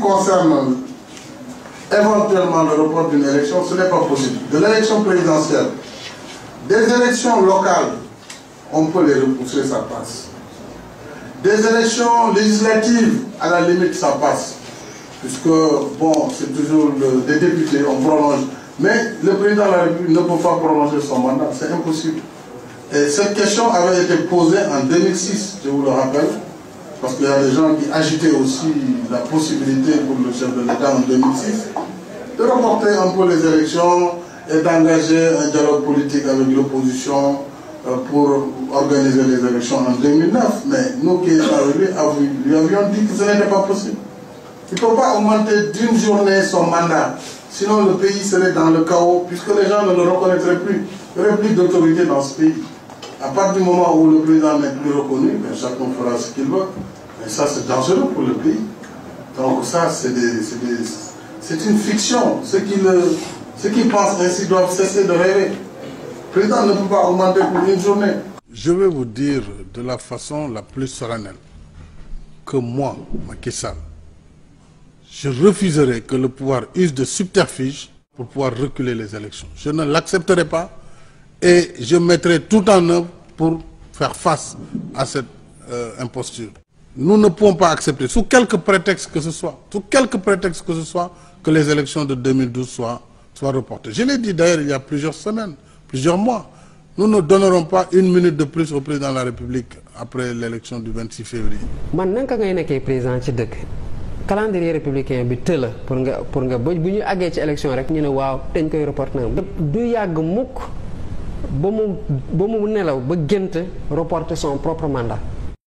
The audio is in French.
concerne éventuellement le report d'une élection, ce n'est pas possible. De l'élection présidentielle, des élections locales, on peut les repousser, ça passe. Des élections législatives, à la limite, ça passe. Puisque, bon, c'est toujours des députés, on prolonge. Mais le président de la République ne peut pas prolonger son mandat, c'est impossible. Et cette question avait été posée en 2006, je vous le rappelle, parce qu'il y a des gens qui agitaient aussi la possibilité pour le chef de l'État en 2006 de reporter un peu les élections et d'engager un dialogue politique avec l'opposition pour organiser les élections en 2009. Mais nous qui étions avec lui avions dit que ce n'était pas possible. Il ne peut pas augmenter d'une journée son mandat, sinon le pays serait dans le chaos, puisque les gens ne le reconnaîtraient plus. Il n'y aurait plus d'autorité dans ce pays. À partir du moment où le président n'est plus reconnu, ben chacun fera ce qu'il veut. Et ça, c'est dangereux pour le pays. Donc ça, c'est une fiction. Ceux qui pensent ainsi doivent cesser de rêver. Le président ne peut pas augmenter pour une journée. Je vais vous dire de la façon la plus solennelle que moi, Macky Sall, je refuserai que le pouvoir use de subterfuge pour pouvoir reculer les élections. Je ne l'accepterai pas et je mettrai tout en œuvre pour faire face à cette imposture. Nous ne pouvons pas accepter, sous quelque prétexte que ce soit, que les élections de 2012 soient reportées. Je l'ai dit d'ailleurs il y a plusieurs semaines, plusieurs mois. Nous ne donnerons pas une minute de plus au président de la République après l'élection du 26 février. Man nanka ngay nekkee président ci dëkk calendrier républicain bi tëla pour nga bu ñu àggee ci élection rek ñu ne waaw dañ koy reporter na du yàgg mukk ba mu nelaw ba gént reporter son propre mandat.